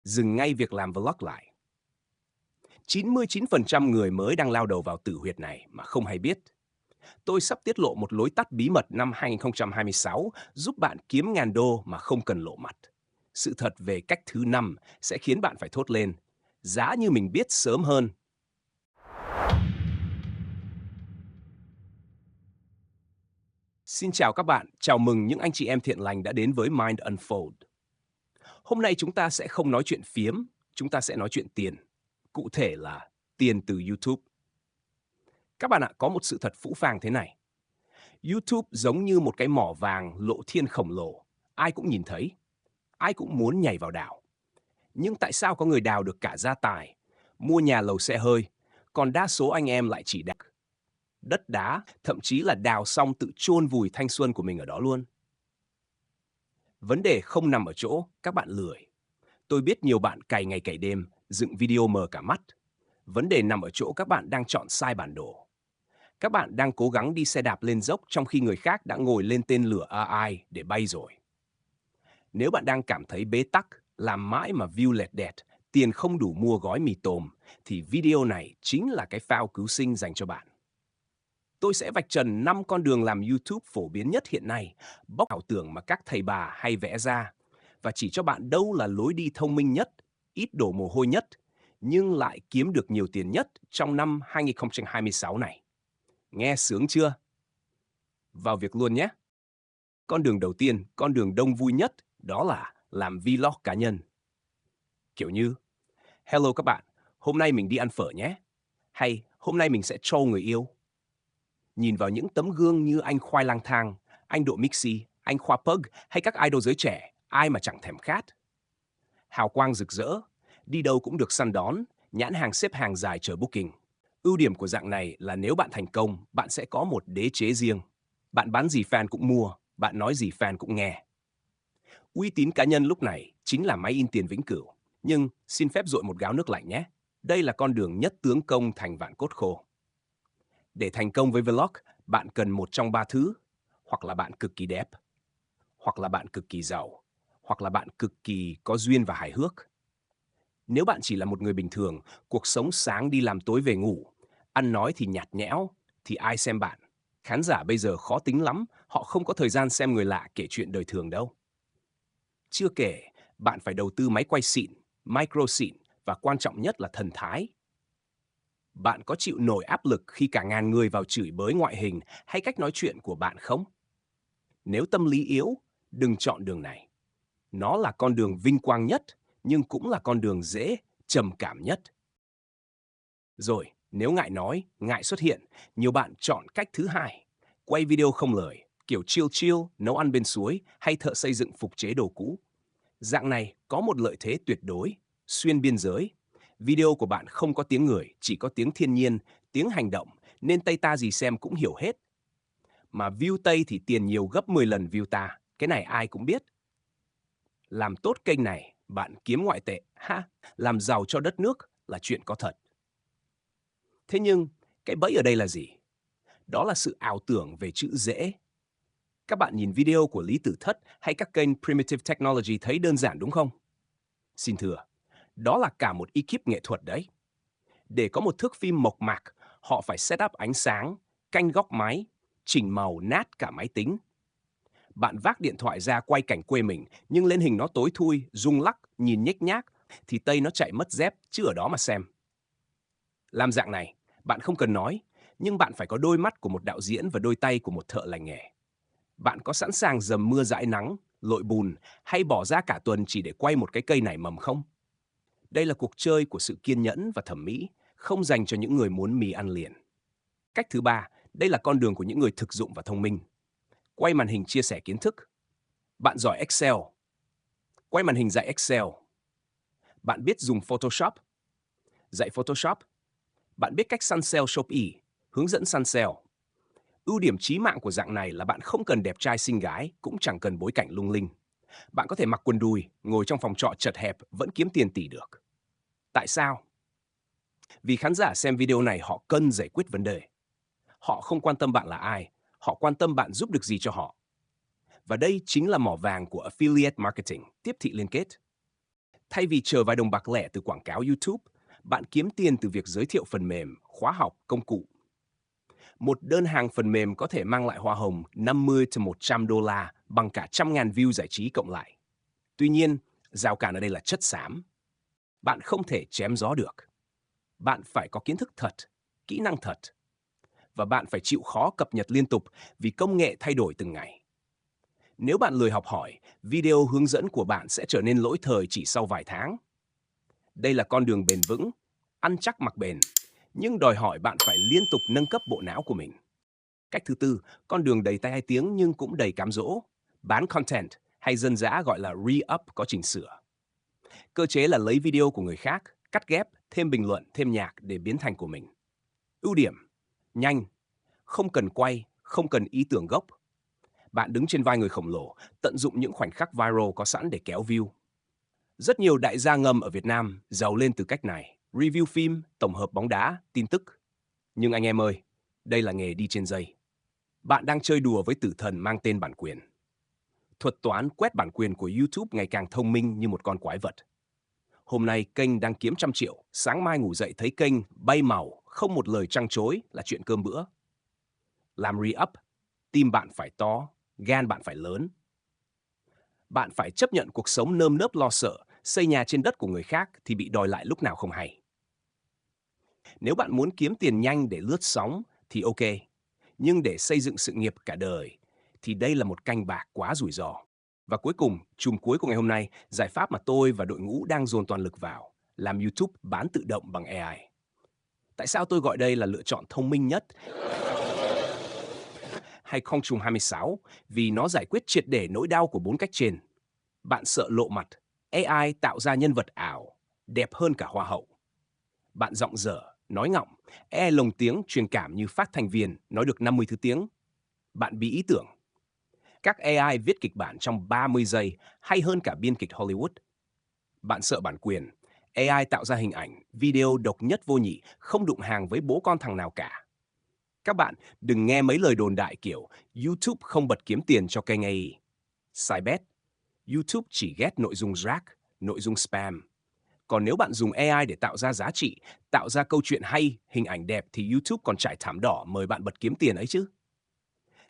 Dừng ngay việc làm vlog lại. 99% người mới đang lao đầu vào tử huyệt này mà không hay biết. Tôi sắp tiết lộ một lối tắt bí mật năm 2026 giúp bạn kiếm ngàn đô mà không cần lộ mặt. Sự thật về cách thứ 5 sẽ khiến bạn phải thốt lên. Giá như mình biết sớm hơn. Xin chào các bạn, chào mừng những anh chị em thiện lành đã đến với Mind Unfold. Hôm nay chúng ta sẽ không nói chuyện phiếm, chúng ta sẽ nói chuyện tiền. Cụ thể là tiền từ YouTube. Các bạn ạ, có một sự thật phũ phàng thế này. YouTube giống như một cái mỏ vàng lộ thiên khổng lồ. Ai cũng nhìn thấy, ai cũng muốn nhảy vào đào. Nhưng tại sao có người đào được cả gia tài, mua nhà lầu xe hơi, còn đa số anh em lại chỉ đào đất đá, thậm chí là đào xong tự chôn vùi thanh xuân của mình ở đó luôn? Vấn đề không nằm ở chỗ các bạn lười. Tôi biết nhiều bạn cày ngày cày đêm, dựng video mờ cả mắt. Vấn đề nằm ở chỗ các bạn đang chọn sai bản đồ. Các bạn đang cố gắng đi xe đạp lên dốc trong khi người khác đã ngồi lên tên lửa AI để bay rồi. Nếu bạn đang cảm thấy bế tắc, làm mãi mà view lẹt đẹt, tiền không đủ mua gói mì tôm, thì video này chính là cái phao cứu sinh dành cho bạn. Tôi sẽ vạch trần 5 con đường làm YouTube phổ biến nhất hiện nay, bóc ảo tưởng mà các thầy bà hay vẽ ra, và chỉ cho bạn đâu là lối đi thông minh nhất, ít đổ mồ hôi nhất, nhưng lại kiếm được nhiều tiền nhất trong năm 2026 này. Nghe sướng chưa? Vào việc luôn nhé! Con đường đầu tiên, con đường đông vui nhất, đó là làm vlog cá nhân. Kiểu như, hello các bạn, hôm nay mình đi ăn phở nhé. Hay hôm nay mình sẽ troll người yêu. Nhìn vào những tấm gương như anh Khoai Lang Thang, anh Độ Mixi, anh Khoa Pug hay các idol giới trẻ, ai mà chẳng thèm khát. Hào quang rực rỡ, đi đâu cũng được săn đón, nhãn hàng xếp hàng dài chờ booking. Ưu điểm của dạng này là nếu bạn thành công, bạn sẽ có một đế chế riêng. Bạn bán gì fan cũng mua, bạn nói gì fan cũng nghe. Uy tín cá nhân lúc này chính là máy in tiền vĩnh cửu. Nhưng xin phép dội một gáo nước lạnh nhé. Đây là con đường nhất tướng công thành vạn cốt khô. Để thành công với vlog, bạn cần một trong ba thứ. Hoặc là bạn cực kỳ đẹp, hoặc là bạn cực kỳ giàu, hoặc là bạn cực kỳ có duyên và hài hước. Nếu bạn chỉ là một người bình thường, cuộc sống sáng đi làm tối về ngủ, ăn nói thì nhạt nhẽo, thì ai xem bạn? Khán giả bây giờ khó tính lắm, họ không có thời gian xem người lạ kể chuyện đời thường đâu. Chưa kể, bạn phải đầu tư máy quay xịn, micro xịn và quan trọng nhất là thần thái. Bạn có chịu nổi áp lực khi cả ngàn người vào chửi bới ngoại hình hay cách nói chuyện của bạn không? Nếu tâm lý yếu, đừng chọn đường này. Nó là con đường vinh quang nhất, nhưng cũng là con đường dễ, trầm cảm nhất. Rồi, nếu ngại nói, ngại xuất hiện, nhiều bạn chọn cách thứ hai. Quay video không lời, kiểu chill chill, nấu ăn bên suối hay thợ xây dựng phục chế đồ cũ. Dạng này có một lợi thế tuyệt đối, xuyên biên giới. Video của bạn không có tiếng người, chỉ có tiếng thiên nhiên, tiếng hành động, nên Tây ta gì xem cũng hiểu hết. Mà view Tây thì tiền nhiều gấp 10 lần view ta, cái này ai cũng biết. Làm tốt kênh này, bạn kiếm ngoại tệ, ha, làm giàu cho đất nước là chuyện có thật. Thế nhưng, cái bẫy ở đây là gì? Đó là sự ảo tưởng về chữ dễ. Các bạn nhìn video của Lý Tử Thất hay các kênh Primitive Technology thấy đơn giản đúng không? Xin thưa, đó là cả một ekip nghệ thuật đấy. Để có một thước phim mộc mạc, họ phải set up ánh sáng, canh góc máy, chỉnh màu nát cả máy tính. Bạn vác điện thoại ra quay cảnh quê mình, nhưng lên hình nó tối thui, rung lắc, nhìn nhếch nhác, thì Tây nó chạy mất dép, chứ ở đó mà xem. Làm dạng này, bạn không cần nói, nhưng bạn phải có đôi mắt của một đạo diễn và đôi tay của một thợ lành nghề. Bạn có sẵn sàng dầm mưa dãi nắng, lội bùn hay bỏ ra cả tuần chỉ để quay một cái cây nảy mầm không? Đây là cuộc chơi của sự kiên nhẫn và thẩm mỹ, không dành cho những người muốn mì ăn liền. Cách thứ ba, đây là con đường của những người thực dụng và thông minh. Quay màn hình chia sẻ kiến thức. Bạn giỏi Excel. Quay màn hình dạy Excel. Bạn biết dùng Photoshop. Dạy Photoshop. Bạn biết cách săn sale Shopee, hướng dẫn săn sale. Ưu điểm chí mạng của dạng này là bạn không cần đẹp trai xinh gái, cũng chẳng cần bối cảnh lung linh. Bạn có thể mặc quần đùi, ngồi trong phòng trọ chật hẹp vẫn kiếm tiền tỷ được. Tại sao? Vì khán giả xem video này họ cần giải quyết vấn đề. Họ không quan tâm bạn là ai, họ quan tâm bạn giúp được gì cho họ. Và đây chính là mỏ vàng của Affiliate Marketing, tiếp thị liên kết. Thay vì chờ vài đồng bạc lẻ từ quảng cáo YouTube, bạn kiếm tiền từ việc giới thiệu phần mềm, khóa học, công cụ. Một đơn hàng phần mềm có thể mang lại hoa hồng 50 to 100 đô la bằng cả trăm ngàn view giải trí cộng lại. Tuy nhiên, rào cản ở đây là chất xám. Bạn không thể chém gió được. Bạn phải có kiến thức thật, kỹ năng thật. Và bạn phải chịu khó cập nhật liên tục vì công nghệ thay đổi từng ngày. Nếu bạn lười học hỏi, video hướng dẫn của bạn sẽ trở nên lỗi thời chỉ sau vài tháng. Đây là con đường bền vững, ăn chắc mặc bền, nhưng đòi hỏi bạn phải liên tục nâng cấp bộ não của mình. Cách thứ tư, con đường đầy tay hai tiếng nhưng cũng đầy cám dỗ. Bán content hay dân dã gọi là re-up có chỉnh sửa. Cơ chế là lấy video của người khác, cắt ghép, thêm bình luận, thêm nhạc để biến thành của mình. Ưu điểm, nhanh, không cần quay, không cần ý tưởng gốc. Bạn đứng trên vai người khổng lồ, tận dụng những khoảnh khắc viral có sẵn để kéo view. Rất nhiều đại gia ngầm ở Việt Nam giàu lên từ cách này. Review phim, tổng hợp bóng đá, tin tức. Nhưng anh em ơi, đây là nghề đi trên dây. Bạn đang chơi đùa với tử thần mang tên bản quyền. Thuật toán quét bản quyền của YouTube ngày càng thông minh như một con quái vật. Hôm nay kênh đang kiếm 100 triệu, sáng mai ngủ dậy thấy kênh bay màu, không một lời trăng trối là chuyện cơm bữa. Làm re-up, tim bạn phải to, gan bạn phải lớn. Bạn phải chấp nhận cuộc sống nơm nớp lo sợ, xây nhà trên đất của người khác thì bị đòi lại lúc nào không hay. Nếu bạn muốn kiếm tiền nhanh để lướt sóng thì ok, nhưng để xây dựng sự nghiệp cả đời thì đây là một canh bạc quá rủi ro. Và cuối cùng, chùm cuối của ngày hôm nay, giải pháp mà tôi và đội ngũ đang dồn toàn lực vào, làm YouTube bán tự động bằng AI. Tại sao tôi gọi đây là lựa chọn thông minh nhất? Hay Không trùng 26, vì nó giải quyết triệt để nỗi đau của 4 cách trên. Bạn sợ lộ mặt, AI tạo ra nhân vật ảo, đẹp hơn cả hoa hậu. Bạn giọng dở, nói ngọng, AI lồng tiếng truyền cảm như phát thanh viên nói được 50 thứ tiếng. Bạn bị ý tưởng. Các AI viết kịch bản trong 30 giây hay hơn cả biên kịch Hollywood. Bạn sợ bản quyền. AI tạo ra hình ảnh, video độc nhất vô nhị, không đụng hàng với bố con thằng nào cả. Các bạn đừng nghe mấy lời đồn đại kiểu YouTube không bật kiếm tiền cho kênh AI. Sai bet. YouTube chỉ ghét nội dung rác, nội dung spam. Còn nếu bạn dùng AI để tạo ra giá trị, tạo ra câu chuyện hay, hình ảnh đẹp thì YouTube còn trải thảm đỏ mời bạn bật kiếm tiền ấy chứ.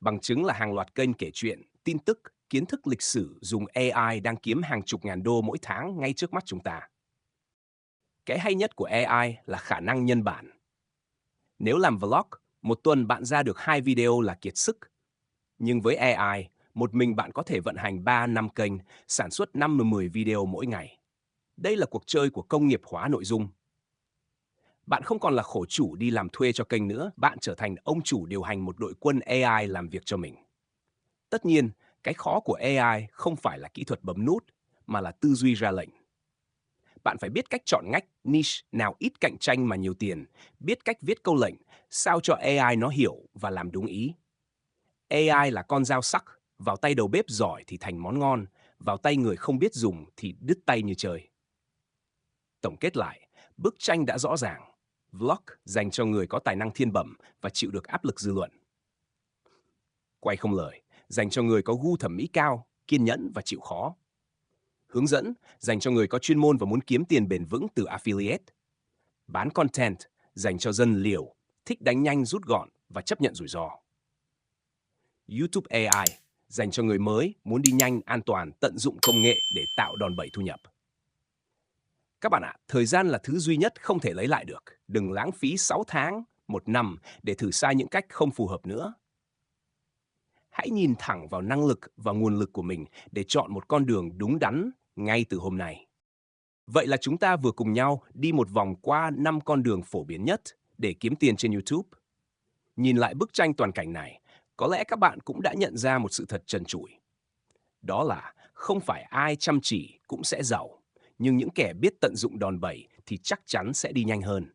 Bằng chứng là hàng loạt kênh kể chuyện, tin tức, kiến thức lịch sử dùng AI đang kiếm hàng chục ngàn đô mỗi tháng ngay trước mắt chúng ta. Cái hay nhất của AI là khả năng nhân bản. Nếu làm vlog, một tuần bạn ra được 2 video là kiệt sức. Nhưng với AI, một mình bạn có thể vận hành 3-5 kênh, sản xuất 5-10 video mỗi ngày. Đây là cuộc chơi của công nghiệp hóa nội dung. Bạn không còn là khổ chủ đi làm thuê cho kênh nữa, bạn trở thành ông chủ điều hành một đội quân AI làm việc cho mình. Tất nhiên, cái khó của AI không phải là kỹ thuật bấm nút, mà là tư duy ra lệnh. Bạn phải biết cách chọn ngách, niche nào ít cạnh tranh mà nhiều tiền, biết cách viết câu lệnh, sao cho AI nó hiểu và làm đúng ý. AI là con dao sắc, vào tay đầu bếp giỏi thì thành món ngon, vào tay người không biết dùng thì đứt tay như chơi. Tổng kết lại, bức tranh đã rõ ràng. Vlog dành cho người có tài năng thiên bẩm và chịu được áp lực dư luận. Quay không lời, dành cho người có gu thẩm mỹ cao, kiên nhẫn và chịu khó. Hướng dẫn dành cho người có chuyên môn và muốn kiếm tiền bền vững từ affiliate. Bán content dành cho dân liều, thích đánh nhanh rút gọn và chấp nhận rủi ro. YouTube AI dành cho người mới muốn đi nhanh, an toàn, tận dụng công nghệ để tạo đòn bẩy thu nhập. Các bạn ạ, thời gian là thứ duy nhất không thể lấy lại được. Đừng lãng phí 6 tháng, 1 năm để thử sai những cách không phù hợp nữa. Hãy nhìn thẳng vào năng lực và nguồn lực của mình để chọn một con đường đúng đắn ngay từ hôm nay. Vậy là chúng ta vừa cùng nhau đi một vòng qua 5 con đường phổ biến nhất để kiếm tiền trên YouTube. Nhìn lại bức tranh toàn cảnh này, có lẽ các bạn cũng đã nhận ra một sự thật trần trụi. Đó là không phải ai chăm chỉ cũng sẽ giàu, nhưng những kẻ biết tận dụng đòn bẩy thì chắc chắn sẽ đi nhanh hơn.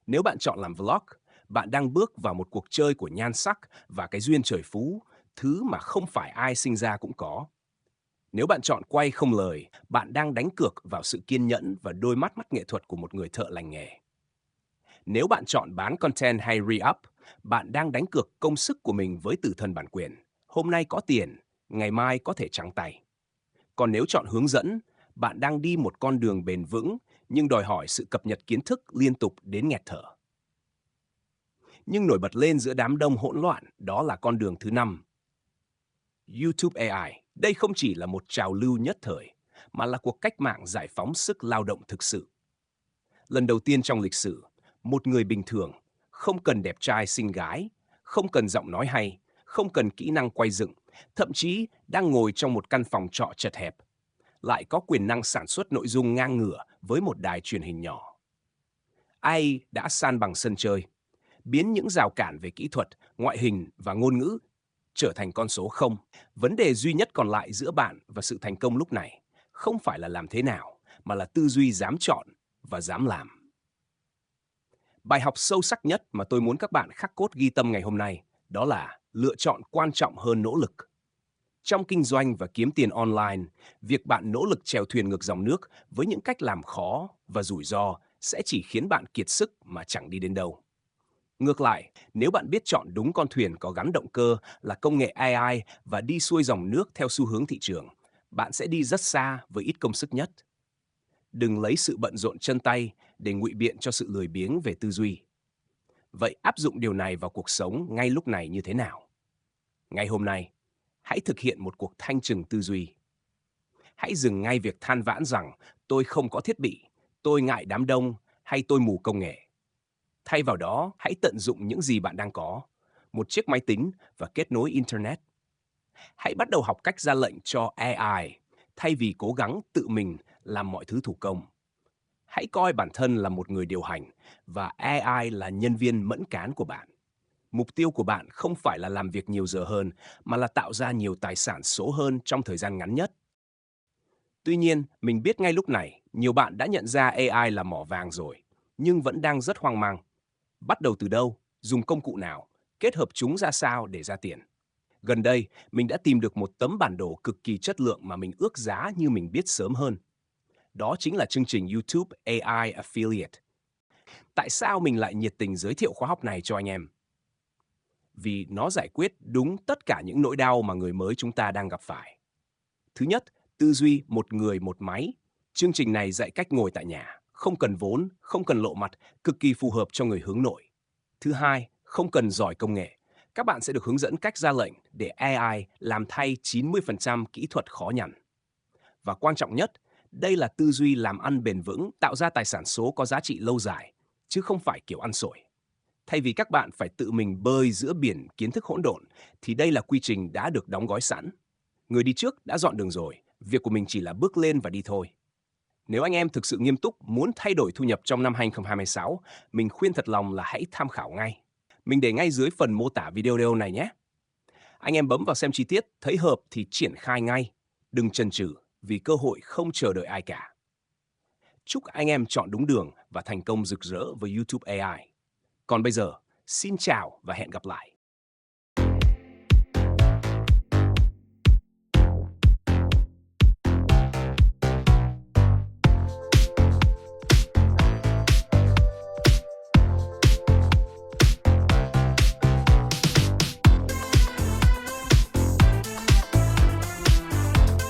Nếu bạn chọn làm vlog, bạn đang bước vào một cuộc chơi của nhan sắc và cái duyên trời phú, thứ mà không phải ai sinh ra cũng có. Nếu bạn chọn quay không lời, bạn đang đánh cược vào sự kiên nhẫn và đôi mắt nghệ thuật của một người thợ lành nghề. Nếu bạn chọn bán content hay re-up, bạn đang đánh cược công sức của mình với tử thần bản quyền. Hôm nay có tiền, ngày mai có thể trắng tay. Còn nếu chọn hướng dẫn, bạn đang đi một con đường bền vững nhưng đòi hỏi sự cập nhật kiến thức liên tục đến nghẹt thở. Nhưng nổi bật lên giữa đám đông hỗn loạn đó là con đường thứ 5. YouTube AI. Đây không chỉ là một trào lưu nhất thời, mà là cuộc cách mạng giải phóng sức lao động thực sự. Lần đầu tiên trong lịch sử, một người bình thường, không cần đẹp trai xinh gái, không cần giọng nói hay, không cần kỹ năng quay dựng, thậm chí đang ngồi trong một căn phòng trọ chật hẹp, lại có quyền năng sản xuất nội dung ngang ngửa với một đài truyền hình nhỏ. AI đã san bằng sân chơi, biến những rào cản về kỹ thuật, ngoại hình và ngôn ngữ trở thành con số không. Vấn đề duy nhất còn lại giữa bạn và sự thành công lúc này không phải là làm thế nào, mà là tư duy dám chọn và dám làm. Bài học sâu sắc nhất mà tôi muốn các bạn khắc cốt ghi tâm ngày hôm nay đó là lựa chọn quan trọng hơn nỗ lực. Trong kinh doanh và kiếm tiền online, việc bạn nỗ lực chèo thuyền ngược dòng nước với những cách làm khó và rủi ro sẽ chỉ khiến bạn kiệt sức mà chẳng đi đến đâu. Ngược lại, nếu bạn biết chọn đúng con thuyền có gắn động cơ là công nghệ AI và đi xuôi dòng nước theo xu hướng thị trường, bạn sẽ đi rất xa với ít công sức nhất. Đừng lấy sự bận rộn chân tay để ngụy biện cho sự lười biếng về tư duy. Vậy áp dụng điều này vào cuộc sống ngay lúc này như thế nào? Ngay hôm nay, hãy thực hiện một cuộc thanh trừng tư duy. Hãy dừng ngay việc than vãn rằng tôi không có thiết bị, tôi ngại đám đông hay tôi mù công nghệ. Thay vào đó, hãy tận dụng những gì bạn đang có, một chiếc máy tính và kết nối Internet. Hãy bắt đầu học cách ra lệnh cho AI, thay vì cố gắng tự mình làm mọi thứ thủ công. Hãy coi bản thân là một người điều hành và AI là nhân viên mẫn cán của bạn. Mục tiêu của bạn không phải là làm việc nhiều giờ hơn, mà là tạo ra nhiều tài sản số hơn trong thời gian ngắn nhất. Tuy nhiên, mình biết ngay lúc này, nhiều bạn đã nhận ra AI là mỏ vàng rồi, nhưng vẫn đang rất hoang mang. Bắt đầu từ đâu, dùng công cụ nào, kết hợp chúng ra sao để ra tiền. Gần đây, mình đã tìm được một tấm bản đồ cực kỳ chất lượng mà mình ước giá như mình biết sớm hơn. Đó chính là chương trình YouTube AI Affiliate. Tại sao mình lại nhiệt tình giới thiệu khóa học này cho anh em? Vì nó giải quyết đúng tất cả những nỗi đau mà người mới chúng ta đang gặp phải. Thứ nhất, tư duy một người một máy. Chương trình này dạy cách ngồi tại nhà, không cần vốn, không cần lộ mặt, cực kỳ phù hợp cho người hướng nội. Thứ hai, không cần giỏi công nghệ. Các bạn sẽ được hướng dẫn cách ra lệnh để AI làm thay 90% kỹ thuật khó nhằn. Và quan trọng nhất, đây là tư duy làm ăn bền vững, tạo ra tài sản số có giá trị lâu dài, chứ không phải kiểu ăn xổi. Thay vì các bạn phải tự mình bơi giữa biển kiến thức hỗn độn, thì đây là quy trình đã được đóng gói sẵn. Người đi trước đã dọn đường rồi, việc của mình chỉ là bước lên và đi thôi. Nếu anh em thực sự nghiêm túc muốn thay đổi thu nhập trong năm 2026, mình khuyên thật lòng là hãy tham khảo ngay. Mình để ngay dưới phần mô tả video này nhé. Anh em bấm vào xem chi tiết, thấy hợp thì triển khai ngay. Đừng chần chừ, vì cơ hội không chờ đợi ai cả. Chúc anh em chọn đúng đường và thành công rực rỡ với YouTube AI. Còn bây giờ, xin chào và hẹn gặp lại.